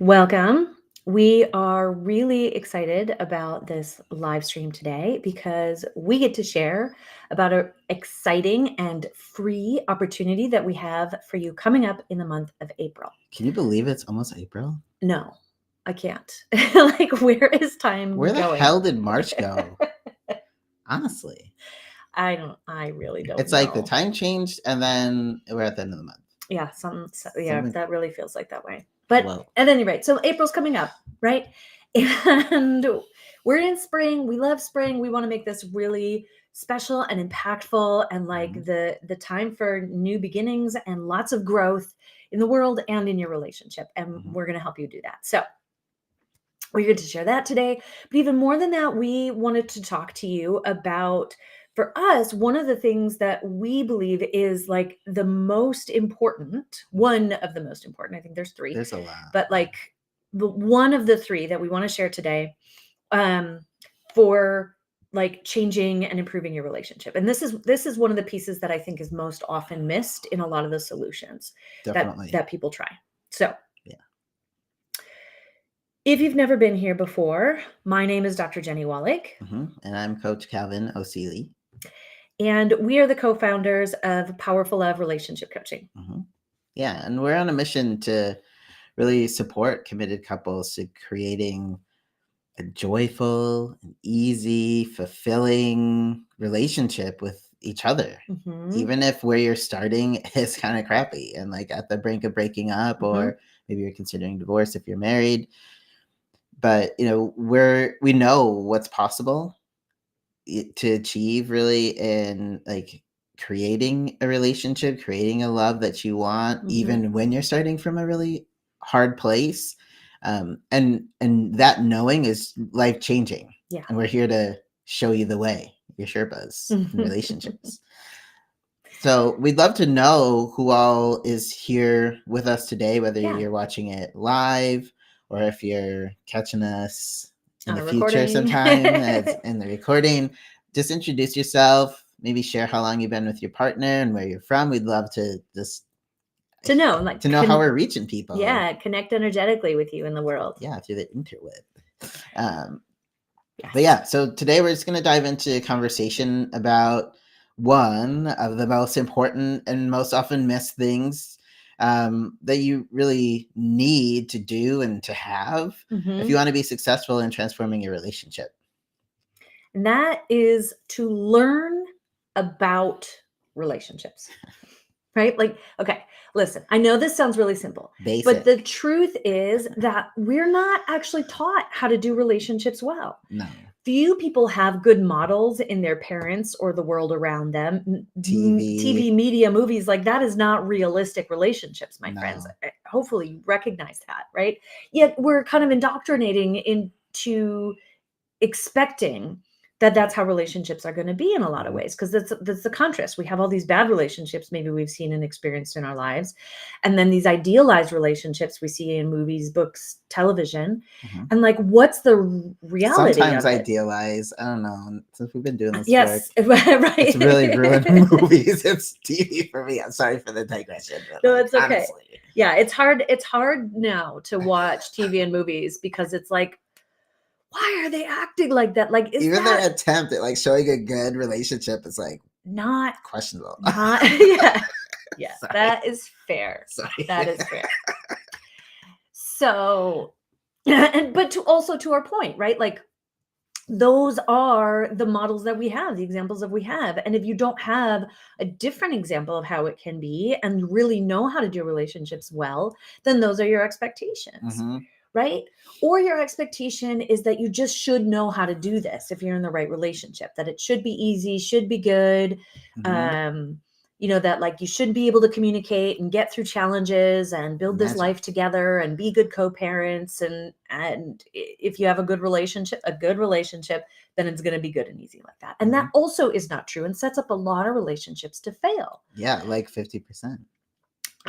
Welcome. We are really excited about this live stream today because we get to share about an exciting and free opportunity that we have for you coming up in the month of April. Can you believe it's almost April? No, I can't. Like, where is time Where the going? hell did March go? Honestly. I really don't It's know. like the time changed and then we're at the end of the month. Yeah, Something- that really feels like that way. But Well, at any rate, so April's coming up, right? And we're in spring. We love spring. We want to make this really special and impactful and like the time for new beginnings and lots of growth in the world and in your relationship. And we're going to help you do that. So we're here to share that today. But even more than that, we wanted to talk to you about, for us, one of the things that we believe is like the most important, one of the most important, I think there's three, there's a lot. but like the one of the three that we want to share today for like changing and improving your relationship. And this is one of the pieces that I think is most often missed in a lot of the solutions Definitely. that people try. So Yeah. if you've never been here before, my name is Dr. Jenny Wallach. And I'm Coach Calvin O'Seely. And we are the co-founders of Powerful Love Relationship Coaching. Yeah, and we're on a mission to really support committed couples to creating a joyful, easy, fulfilling relationship with each other. Even if where you're starting is kind of crappy and like at the brink of breaking up, or maybe you're considering divorce if you're married. But we know what's possible to achieve really in like creating a relationship, creating a love that you want, even when you're starting from a really hard place. And that knowing is life changing. Yeah. And we're here to show you the way, your Sherpas in relationships. So we'd love to know who all is here with us today, whether you're watching it live or if you're catching us in the future sometime in the recording. Just introduce yourself, maybe share how long you've been with your partner and where you're from. We'd love to just to know how we're reaching people. Yeah, connect energetically with you in the world. Yeah, through the interweb. But yeah, so today we're just going to dive into a conversation about one of the most important and most often missed things that you really need to do and to have if you want to be successful in transforming your relationship. And that is to learn about relationships. Right? Like, okay, listen, I know this sounds really simple, but the truth is that we're not actually taught how to do relationships well. No. Few people have good models in their parents or the world around them. TV, media, movies, like that is not realistic relationships, my friends. Hopefully you recognize that, right? Yet we're kind of indoctrinating into expecting that that's how relationships are going to be in a lot of ways, because that's the contrast. We have all these bad relationships maybe we've seen and experienced in our lives, and then these idealized relationships we see in movies, books, television, and like, what's the reality? Sometimes idealized. I don't know. Since we've been doing this work, right? It's really ruined movies. It's TV for me. I'm sorry for the digression. No, it's okay. Honestly. Yeah, it's hard. It's hard now to watch TV and movies because it's like, why are they acting like that? Like, even their attempt at like showing a good relationship is like not questionable. Yeah, that is fair. Sorry. That is fair. So, but to our point, right? Like, those are the models that we have, the examples that we have. And if you don't have a different example of how it can be and really know how to do relationships well, then those are your expectations. Right? Or your expectation is that you just should know how to do this if you're in the right relationship, that it should be easy, should be good. That like you should be able to communicate and get through challenges and build this life together and be good co-parents. And if you have a good relationship, then it's going to be good and easy like that. And that also is not true and sets up a lot of relationships to fail. Yeah, like 50%.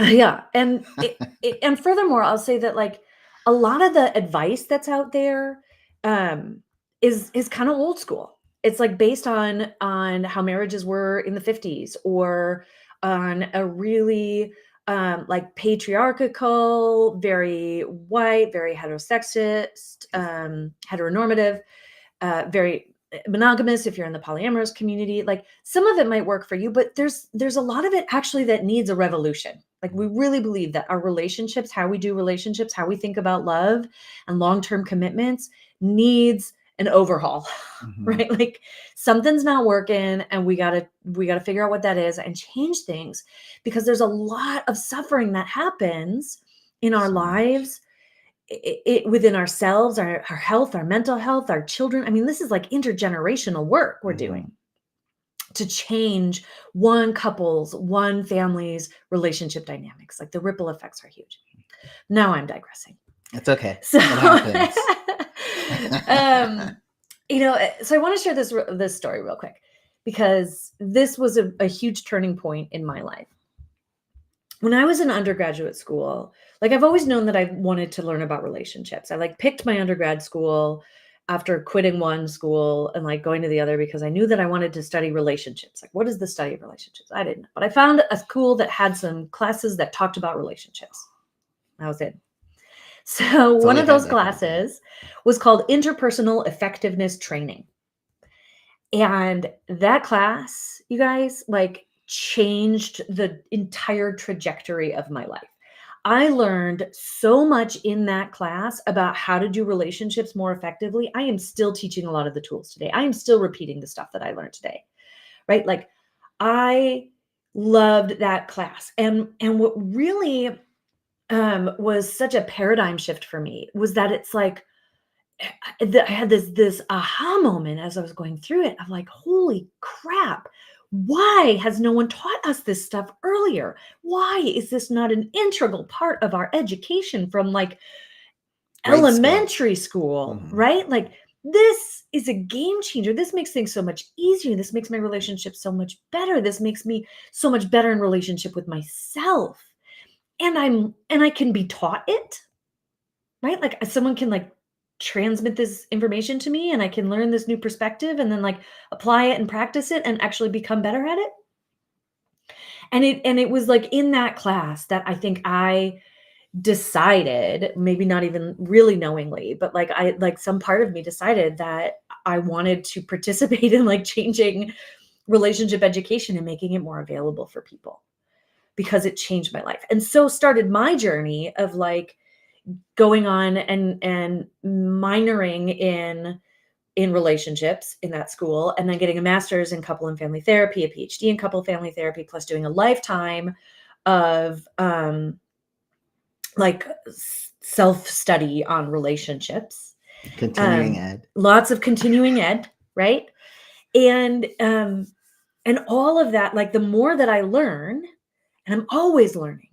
Yeah. And and furthermore, I'll say that like, a lot of the advice that's out there is kind of old school. It's like based on how marriages were in the 50s, or on a really like patriarchal, very white, very heterosexist, heteronormative, very monogamous if you're in the polyamorous community. Like some of it might work for you, but there's a lot of it actually that needs a revolution. Like we really believe that our relationships, how we do relationships, how we think about love and long-term commitments needs an overhaul. Mhm. Right? Like something's not working and we got to figure out what that is and change things, because there's a lot of suffering that happens in our So much. lives, within ourselves, our health, our mental health, our children. I mean, this is like intergenerational work we're Mhm. doing to change one couple's, one family's relationship dynamics. Like the ripple effects are huge. Now I'm digressing. It's okay. So, It happens. so I want to share this story real quick, because this was a huge turning point in my life. When I was in undergraduate school, like I've always known that I wanted to learn about relationships. I like picked my undergrad school after quitting one school and like going to the other, because I knew that I wanted to study relationships. Like, what is the study of relationships? I didn't know, but I found a school that had some classes that talked about relationships. That was it. So It's one only of had those that kind of thing. classes was called Interpersonal Effectiveness Training. And that class, you guys, like changed the entire trajectory of my life. I learned so much in that class about how to do relationships more effectively. I am still teaching a lot of the tools today. I am still repeating the stuff that I learned today. Right? Like I loved that class. And what really was such a paradigm shift for me was that it's like I had this aha moment as I was going through it. I'm like, holy crap. Why has no one taught us this stuff earlier? Why is this not an integral part of our education from like Grade school. elementary school, Mhm. right? Like this is a game changer. This makes things so much easier. This makes my relationship so much better. This makes me so much better in relationship with myself. And I can be taught it, right? Like someone can like transmit this information to me and I can learn this new perspective and then like apply it and practice it and actually become better at it. And it was like in that class that I think I decided, maybe not even really knowingly, but like I like some part of me decided that I wanted to participate in like changing relationship education and making it more available for people, because it changed my life. And so started my journey of like going on and minoring in relationships in that school, and then getting a master's in couple and family therapy, a PhD in couple family therapy, plus doing a lifetime of like self-study on relationships, Continuing ed. lots of continuing ed, right? And all of that, like the more that I learn, and I'm always learning,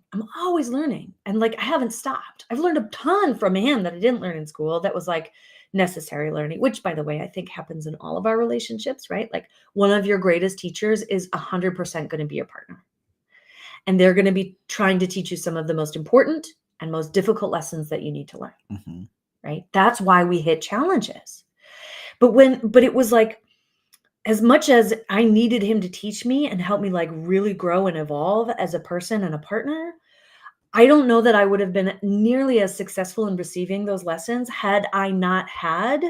and like I haven't stopped. I've learned a ton from him that I didn't learn in school, that was like necessary learning, which by the way I think happens in all of our relationships, right? Like one of your greatest teachers is 100% going to be your partner, and they're going to be trying to teach you some of the most important and most difficult lessons that you need to learn. Mm-hmm. Right? That's why we hit challenges. But it was like, as much as I needed him to teach me and help me like really grow and evolve as a person and a partner, I don't know that I would have been nearly as successful in receiving those lessons had I not had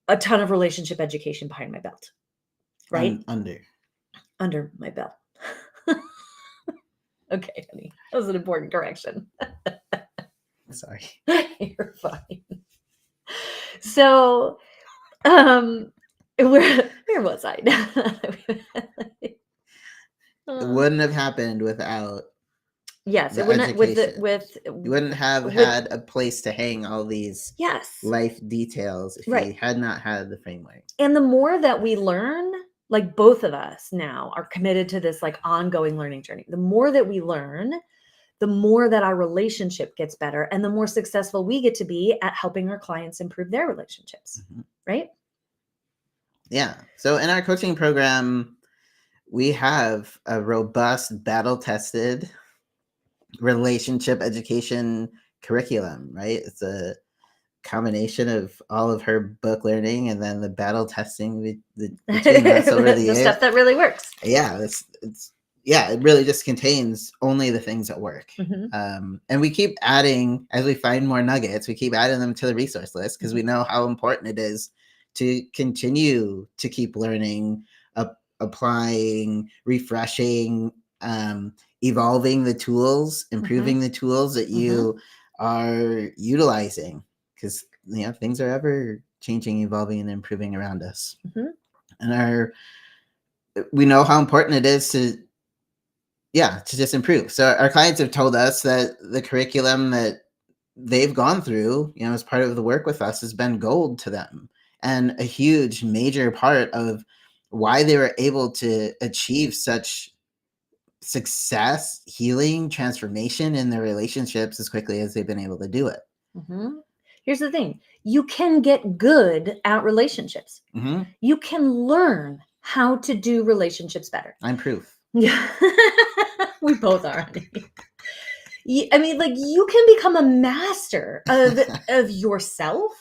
a ton of relationship education behind my belt, right? Under my belt. Okay, honey. That was an important correction. Sorry. You're fine. So, where was I? It wouldn't have happened without Yes, the it wouldn't education. with You wouldn't have with had a place to hang all these yes. life details if Right. you had not had the framework. And the more that we learn, like both of us now are committed to this like ongoing learning journey. The more that we learn, the more that our relationship gets better and the more successful we get to be at helping our clients improve their relationships. Mhm. Right? Yeah. So in our coaching program, we have a robust, battle-tested relationship education curriculum, right? It's a combination of all of her book learning and then the battle testing between us over the years. Stuff that really works. Yeah, it's yeah, it really just contains only the things that work. And we keep adding, as we find more nuggets, we keep adding them to the resource list because we know how important it is to continue to keep learning, applying, refreshing, evolving the tools, improving the tools that you are utilizing, because things are ever changing, evolving, and improving around us. And we know how important it is to just improve. So our clients have told us that the curriculum that they've gone through, as part of the work with us, has been gold to them, and a huge major part of why they were able to achieve such success, healing, transformation in their relationships as quickly as they've been able to do it. Here's the thing. You can get good at relationships. You can learn how to do relationships better. I'm proof. Yeah. We both are, honey. I mean, like, you can become a master of yourself,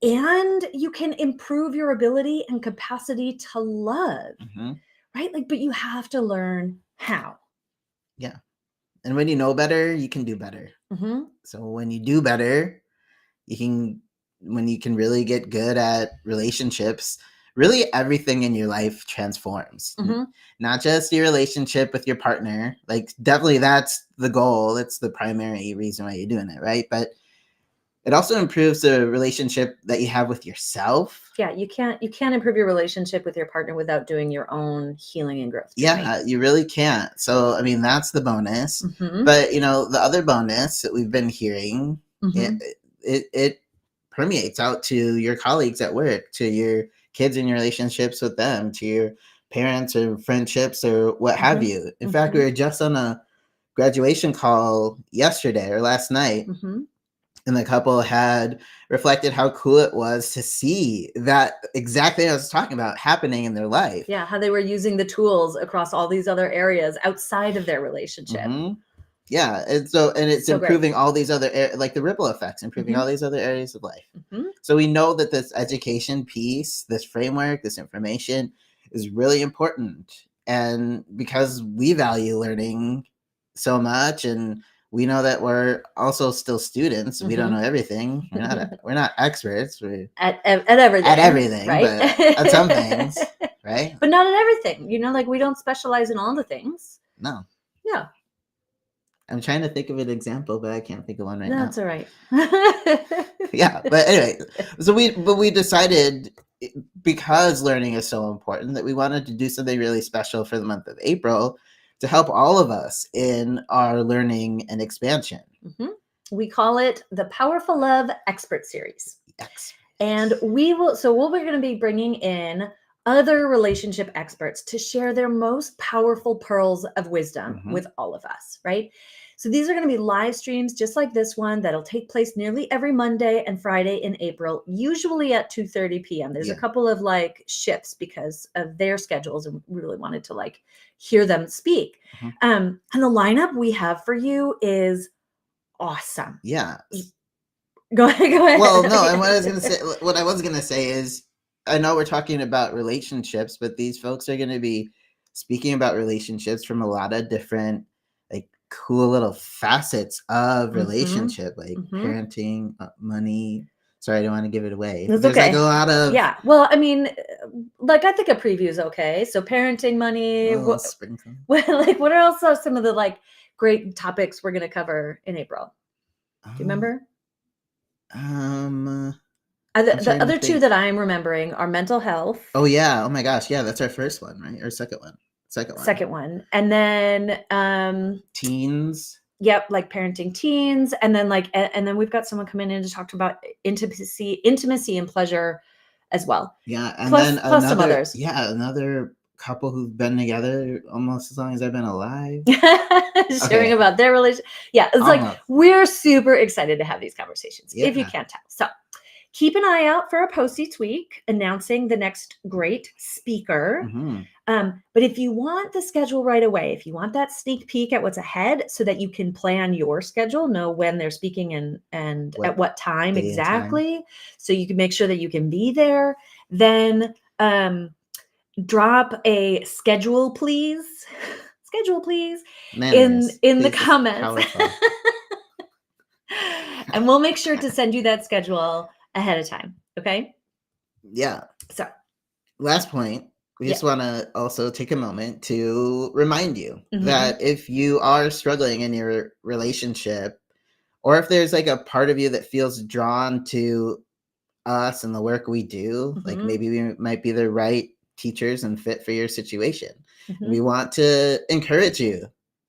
and you can improve your ability and capacity to love, right? Like, but you have to learn how. Yeah. And when you know better, you can do better. So when you do better, when you can really get good at relationships, really everything in your life transforms. Not just your relationship with your partner. Like, definitely that's the goal. It's the primary reason why you're doing it, right? But it also improves the relationship that you have with yourself. Yeah, you can't improve your relationship with your partner without doing your own healing and growth journey. Yeah, you really can't. So, I mean, that's the bonus. But, the other bonus that we've been hearing, it permeates out to your colleagues at work, to your kids and your relationships with them, to your parents or friendships or what have you. In fact, we were just on a graduation call yesterday or last night, and the couple had reflected how cool it was to see that exactly what I was talking about happening in their life. Yeah, how they were using the tools across all these other areas outside of their relationship. Yeah, and it's so improving all these other like the ripple effects, improving all these other areas of life. So we know that this education piece, this framework, this information is really important, and because we value learning so much, and we know that we're also still students, we don't know everything. We're not experts. We're at everything, right? But at some things, right? But not at everything. Like, we don't specialize in all the things. No. Yeah. I'm trying to think of an example, but I can't think of one right now. That's all right. Yeah, but anyway, so we decided, because learning is so important, that we wanted to do something really special for the month of April to help all of us in our learning and expansion. We call it the Powerful Love Expert Series. And what we're going to be bringing in other relationship experts to share their most powerful pearls of wisdom with all of us, right? So these are going to be live streams just like this one that'll take place nearly every Monday and Friday in April, usually at 2:30 p.m. There's a couple of shifts because of their schedules, and we really wanted to hear them speak. And the lineup we have for you is awesome. Yeah. Go ahead. Well, no, and what I was gonna say is, I know we're talking about relationships, but these folks are going to be speaking about relationships from a lot of different cool little facets of relationship, like parenting, money. Sorry, I don't want to give it away. That's There's okay. a lot of Well, I mean, I think a preview is okay. So parenting, money. What else are some of the great topics we're going to cover in April? Do you remember? The other two that I'm remembering are mental health. Oh yeah! Oh my gosh! Yeah, that's our first one, right? Or second one. Second one. And then teens. Yep, parenting teens, and then and then we've got someone coming in to talk about intimacy and pleasure as well. Yeah, and plus some others. Yeah, another couple who've been together almost as long as I've been alive. Sharing about their relationship. Yeah, it's we're super excited to have these conversations, if you can't tell. So keep an eye out for a post each week announcing the next great speaker. But if you want the schedule right away, if you want that sneak peek at what's ahead so that you can plan your schedule, know when they're speaking and at what time exactly, so you can make sure that you can be there, then drop a schedule, please. schedule, please, Man, in the this is comments. powerful. And we'll make sure to send you that schedule ahead of time. Okay. Yeah. So Last point. We just Yeah. want to also take a moment to remind you Mhm. that if you are struggling in your relationship, or if there's like a part of you that feels drawn to us and the work we do, like Mhm. maybe we might be the right teachers and fit for your situation. Mhm. We want to encourage you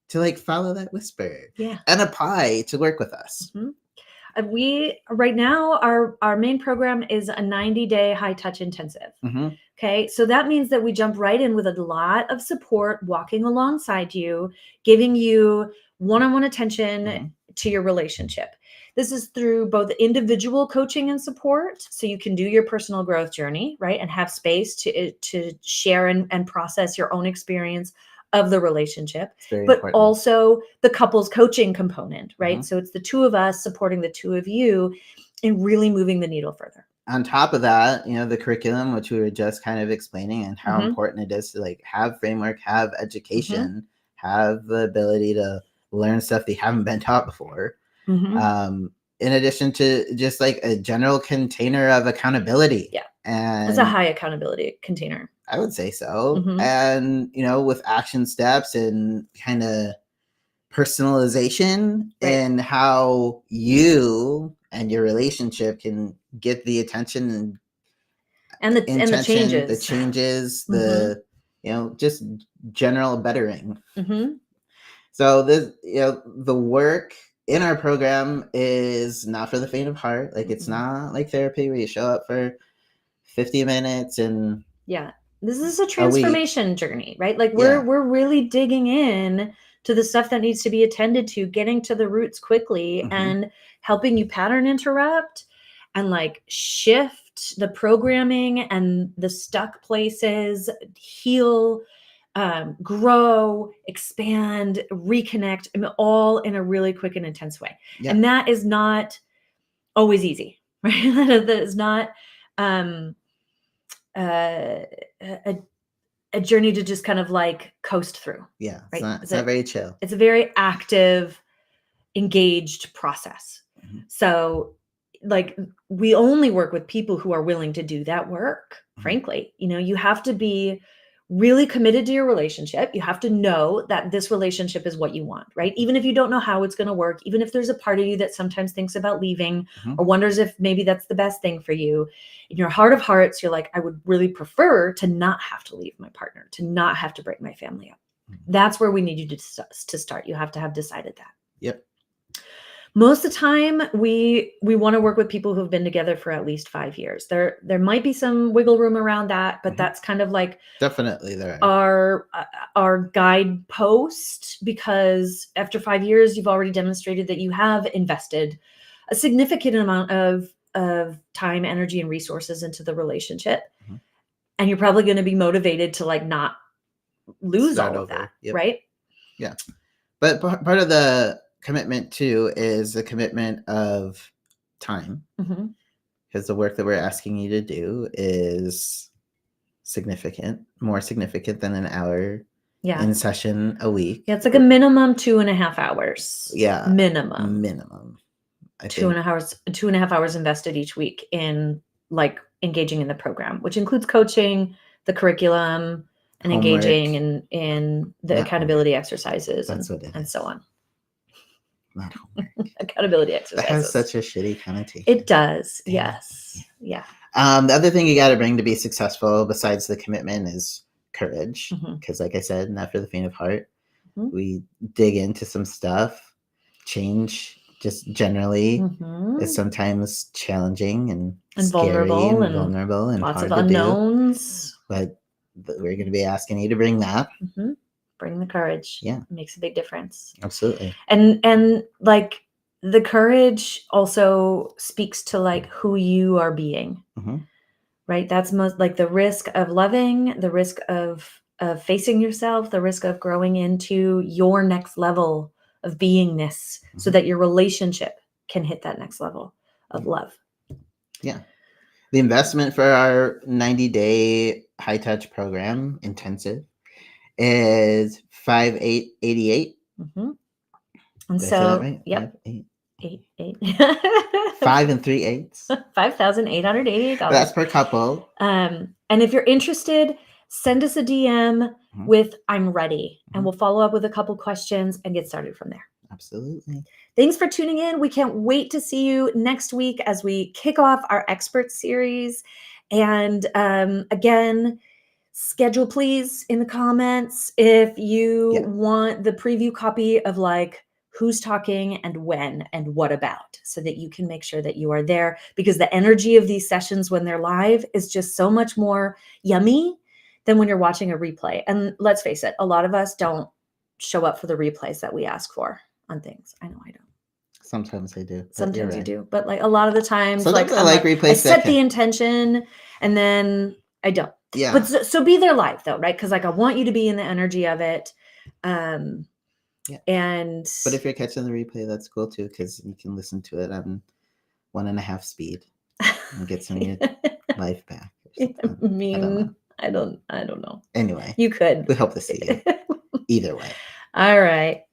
to like follow that whisper Yeah. and apply to work with us. Mhm. We right now our main program is a 90-day high touch intensive. Mhm. Okay, so that means that we jump right in with a lot of support, walking alongside you, giving you one-on-one attention Mhm. to your relationship. This is through both individual coaching and support, so you can do your personal growth journey, right, and have space to share and process your own experience of the relationship, It's very but important. also the couples coaching component, right? Mhm. So it's the two of us supporting the two of you in really moving the needle further. On top of that, the curriculum, which we were just kind of explaining, and how Mhm. important it is to like have framework, have education, have the ability to learn stuff they haven't been taught before. Mhm. In addition to just like a general container of accountability. Yeah. And It's a high accountability container. I would say so. Mhm. And, with action steps and kind of personalization Right. and how you and your relationship can get the attention and And the intention, the changes. changes, Mhm. just general bettering. Mhm. So this, the work in our program is not for the faint of heart. Like it's Mhm. not like therapy where you show up for 50 minutes and Yeah. This is a a week. transformation journey, right? Like Yeah. we're really digging in to the stuff that needs to be attended to, getting to the roots quickly Mhm. and helping you pattern interrupt and like shift the programming and the stuck places, heal, grow, expand, reconnect, and all in a really quick and intense way. Yeah. And that is not always easy, right? That is not um, uh, a, a journey to just kind of like coast through, Yeah. right? It's not very chill. It's a very active, engaged process. Mhm. So, like, we only work with people who are willing to do that work, Mhm. frankly. You have to be really committed to your relationship. You have to know that this relationship is what you want, right? Even if you don't know how it's going to work, even if there's a part of you that sometimes thinks about leaving Mhm. or wonders if maybe that's the best thing for you, in your heart of hearts, you're like, I would really prefer to not have to leave my partner, to not have to break my family up. Mhm. That's where we need you to start. You have to have decided that. Yep. Most of the time, we want to work with people who've been together for at least 5 years. There might be some wiggle room around that, but Mhm. that's kind of like Definitely there are. our guidepost, because after 5 years, you've already demonstrated that you have invested a significant amount of time, energy, and resources into the relationship, Mhm. and you're probably going to be motivated to like not lose Start all of over. that, Yep. right? Yeah. But part of the commitment too is the commitment of time, Mhm. because the work that we're asking you to do is more significant than an hour Yeah. in session a week. Yeah, it's like a minimum 2.5 hours. Yeah. Minimum. I Two and think. a hours, 2.5 hours invested each week in like engaging in the program, which includes coaching, the curriculum, and Homework. engaging in the Not accountability exercises That's what it and is. so on. Not homework. Accountability That has exercises. such a shitty connotation. It does. Damn it. Yes. Yeah. The other thing you got to bring to be successful, besides the commitment, is courage. Mhm. Because, like I said, not for the faint of heart. Mhm. We dig into some stuff. Change, just generally, Mhm. is sometimes challenging and scary vulnerable and vulnerable and lots hard of to do. unknowns. But we're going to be asking you to bring that. Mhm. Bring the courage. Yeah. It makes a big difference. Absolutely. And like the courage also speaks to like who you are being, Mhm. right? That's most like the risk of loving, the risk of facing yourself, the risk of growing into your next level of beingness, so Mhm. that your relationship can hit that next level of love. Yeah. The investment for our 90-day high touch program intensive is 5888. Mhm. And Did I say that so, right? yep, 5 8. 5 and 3/8. $5,888. That's per couple. And if you're interested, send us a DM Mhm. with "I'm ready," and Mhm. we'll follow up with a couple questions and get started from there. Absolutely. Thanks for tuning in. We can't wait to see you next week as we kick off our expert series. And again, schedule please in the comments if you Yeah. want the preview copy of like who's talking and when and what about, so that you can make sure that you are there, because the energy of these sessions when they're live is just so much more yummy than when you're watching a replay. And let's face it, a lot of us don't show up for the replays that we ask for on things. I know I don't. Sometimes I do. But Sometimes you're you right. do, but like a lot of the times, Sometimes like I I'm like like, replay I set the second. intention and then I don't. Yeah. But so be there live though, right? Because like I want you to be in the energy of it. Yeah. And But if you're catching the replay, that's cool too, because you can listen to it on 1.5 speed and get some of your life back. Or I something. I don't know. mean, I don't know. Anyway, You could. we hope to see you either way. All right.